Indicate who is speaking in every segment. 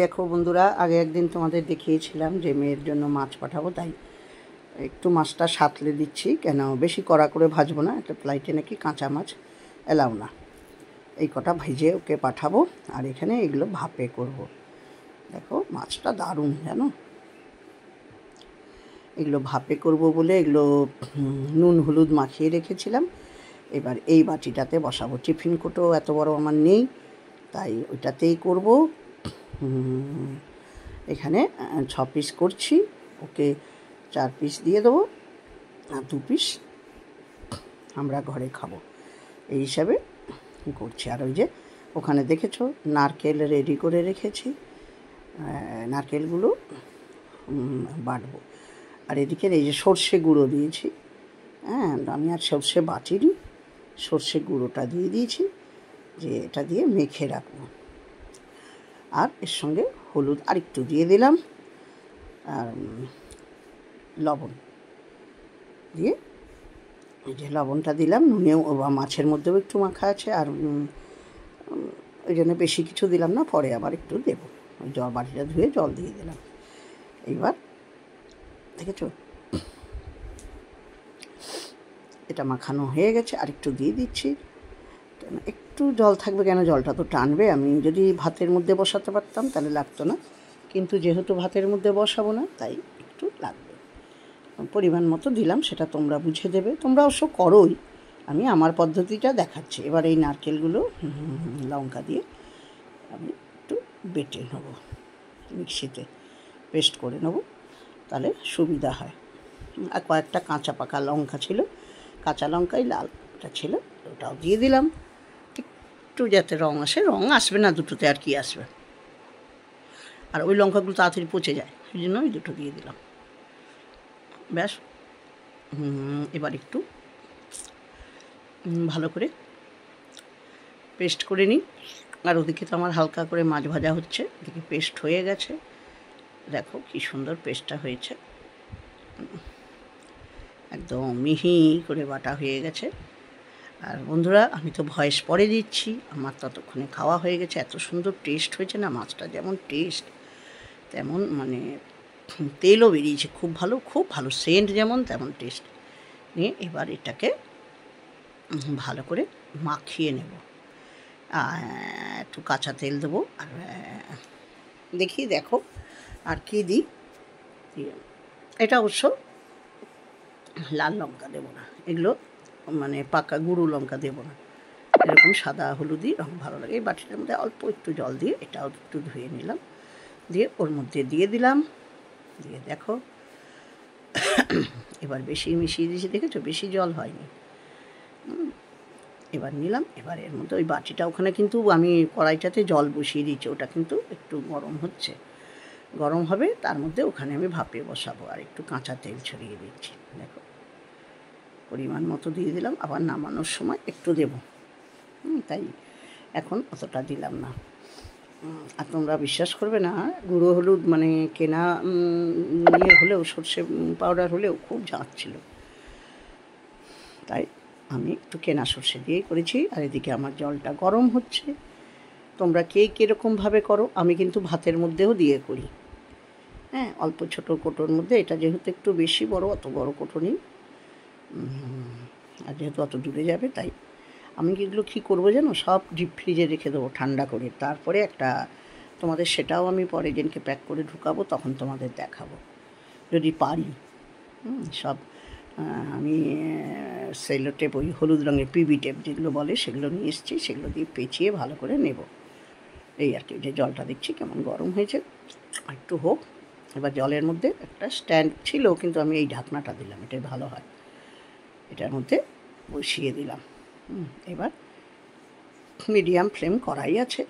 Speaker 1: দেখো বন্ধুরা, আগে একদিন তোমাদের দেখিয়েছিলাম যে মেয়ের জন্য মাছ পাঠাবো, তাই একটু মাছটা সাঁতলে দিচ্ছি। কেন বেশি কড়া করে ভাজবো না, একটা ফ্লাইটে নাকি কাঁচা মাছ এলাও না। এই কটা ভেজে ওকে পাঠাবো, আর এখানে এগুলো ভাপে করব। দেখো মাছটা দারুণ, জানো। এগুলো ভাপে করব বলে এগুলো নুন হলুদ মাখিয়ে রেখেছিলাম। এবার এই বাটিটাতে বসাবো। টিফিন কোটো এত বড় আমার নেই, তাই ওইটাতেই করব। এখানে 6 পিস করছি, ওকে 4 পিস দিয়ে দেবো, আর 2 পিস আমরা ঘরে খাবো, এই হিসাবে করছি। আর ওই যে ওখানে দেখেছো নারকেল রেডি করে রেখেছি, নারকেলগুলো বাটবো। আর এদিকে এই যে সর্ষে গুঁড়ো দিয়েছি, হ্যাঁ আমি আর সর্ষে বাটিনি, সর্ষে গুঁড়োটা দিয়ে দিয়েছি, যে এটা দিয়ে মেখে রাখবো। আর এর সঙ্গে হলুদ আর একটু দিয়ে দিলাম, আর লবণ দিয়ে, এই যে লবণটা দিলাম, নুনেও মাছের মধ্যেও একটু মাখা আছে, আর ওই জন্য বেশি কিছু দিলাম না, পরে আবার একটু দেবো। ওই বাটিটা ধুয়ে জল দিয়ে দিলাম। এইবার দেখেছো এটা মাখানো হয়ে গেছে, আর একটু দিয়ে দিচ্ছি। একটু জল থাকবে, কেন জলটা তো টানবে। আমি যদি ভাতের মধ্যে বসাতে পারতাম তাহলে লাগতো না, কিন্তু যেহেতু ভাতের মধ্যে বসাবো না, তাই একটু লাগবে। পরিমাণ মতো দিলাম, সেটা তোমরা বুঝে দেবে, তোমরা অবশ্য করোই, আমি আমার পদ্ধতিটা দেখাচ্ছি। এবার এই নারকেলগুলো লঙ্কা দিয়ে আমি একটু বেটে নেব, মিক্সিতে পেস্ট করে নেব, তাহলে সুবিধা হয়। আর কয়েকটা কাঁচা পাকা লঙ্কা ছিল, কাঁচা লঙ্কাই লালটা ছিল, ওটাও দিয়ে দিলাম। একটু যাতে রঙ আসে, রঙ আসবে না দুটোতে, আর কি আসবে। আর ওই লঙ্কাগুলো তাড়াতাড়ি পচে যায়, সেই জন্য ওই দুটো দিয়ে দিলাম। ব্যাস, এবার একটু ভালো করে পেস্ট করে নিই। আর ওদিকে তো আমার হালকা করে মাছ ভাজা হচ্ছে, এদিকে পেস্ট হয়ে গেছে। দেখো কি সুন্দর পেস্টটা হয়েছে, একদম মিহি করে বাটা হয়ে গেছে। আর বন্ধুরা, আমি তো ভয়েস পরে দিচ্ছি, আমার ততক্ষণে খাওয়া হয়ে গেছে। এত সুন্দর টেস্ট হয়েছে না, মাছটা যেমন টেস্ট তেমন মানে তেলও বেরিয়েছে, খুব ভালো, খুব ভালো সেন্ট যেমন তেমন টেস্ট। নিয়ে এবার এটাকে ভালো করে মাখিয়ে নেব। একটু কাঁচা তেল দেবো, আর দেখি দেখো আর কি দিই। এটা অবশ্য লাল লঙ্কা দেবো না, এগুলো মানে পাকা গুঁড়ো লঙ্কা দেবো না, এরকম সাদা হলুদই রঙ ভালো লাগে। এই বাটিটার মধ্যে অল্প একটু জল দিয়ে এটাও একটু ধুয়ে নিলাম, দিয়ে ওর মধ্যে দিয়ে দিলাম। দিয়ে দেখো এবার বেশি মিশিয়ে দিয়েছি, দেখেছো বেশি জল হয়নি। এবার নিলাম, এবার এর মধ্যে ওই বাটিটা, ওখানে কিন্তু আমি কড়াইটাতে জল বসিয়ে দিচ্ছি, ওটা কিন্তু একটু গরম হচ্ছে, গরম হবে, তার মধ্যে ওখানে আমি ভাপে বসাবো। আর একটু কাঁচা তেল ছড়িয়ে দিচ্ছি, দেখো পরিমাণ মতো দিয়ে দিলাম। আবার নামানোর সময় একটু দেবো, তাই এখন অতটা দিলাম না। আর তোমরা বিশ্বাস করবে না, গুঁড়ো হলুদ মানে কেনা ইয়ে হলেও, সর্ষে পাউডার হলেও খুব ঝাঁঝ ছিল, তাই আমি একটু কেনা সর্ষে দিয়েই করেছি। আর এদিকে আমার জলটা গরম হচ্ছে। তোমরা কে কীরকমভাবে করো, আমি কিন্তু ভাতের মধ্যেও দিয়ে করি, হ্যাঁ অল্প ছোটো কোটোর মধ্যে। এটা যেহেতু একটু বেশি বড়, অত বড় কোটো নেই, আর যেহেতু অত দূরে যাবে, তাই আমি এগুলো কী করবো জানো, সব ডিপ ফ্রিজে রেখে দেবো ঠান্ডা করে। তারপরে একটা তোমাদের, সেটাও আমি পরের দিনকে প্যাক করে ঢুকাবো, তখন তোমাদের দেখাবো যদি পারি। সব আমি সেলো টেপ, ওই হলুদ রঙের পিবি টেপ যেগুলো বলে, সেগুলো নিয়ে এসেছি, সেগুলো দিয়ে পেঁচিয়ে ভালো করে নেব। এই আর কি। যে জলটা দেখছি কেমন গরম হয়েছে, একটু হোক। এবার জলের মধ্যে একটা স্ট্যান্ড ছিল, কিন্তু আমি এই ঢাকনাটা দিলাম, এটাই ভালো হয়, এটার মধ্যে বসিয়ে দিলাম। এবার মিডিয়াম ফ্লেম কড়াই আছে,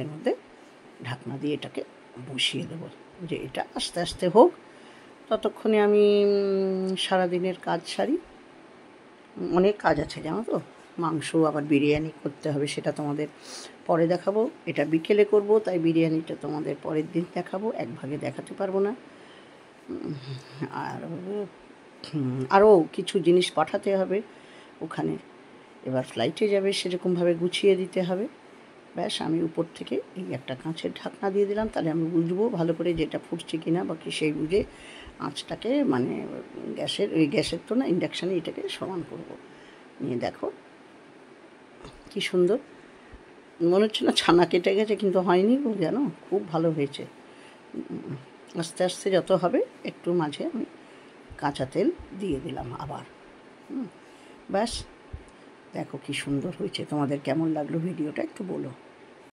Speaker 1: এর মধ্যে ঢাকনা দিয়ে এটাকে বসিয়ে দেবো, যে এটা আস্তে আস্তে হোক। ততক্ষণে আমি সারাদিনের কাজ সারি। অনেক কাজ আছে জানো তো, মাংস আবার বিরিয়ানি করতে হবে, সেটা তোমাদের পরে দেখাবো। এটা বিকেলে করব, তাই বিরিয়ানিটা তোমাদের পরের দিন দেখাবো, এক ভাগে দেখাতে পারবো না। আর আরও কিছু জিনিস পাঠাতে হবে ওখানে, এবার ফ্লাইটে যাবে, সেরকমভাবে গুছিয়ে দিতে হবে। ব্যাস আমি উপর থেকে এই একটা কাঁচের ঢাকনা দিয়ে দিলাম, তাহলে আমি বুঝবো ভালো করে যেটা ফুটছে কিনা বা কি, সেই বুঝে আঁচটাকে মানে গ্যাসের তো না, ইন্ডাকশানে এটাকে সমান করব। নিয়ে দেখো কি সুন্দর মনে হচ্ছে না ছানা কেটে গেছে, কিন্তু হয়নি গো, জানো খুব ভালো হয়েছে। আস্তে আস্তে যত হবে একটু মাঝে আমি কাঁচা তেল দিয়ে দিলাম আবার। ব্যাস দেখো কি সুন্দর হয়েছে। তোমাদের কেমন লাগলো ভিডিওটা একটু বলো।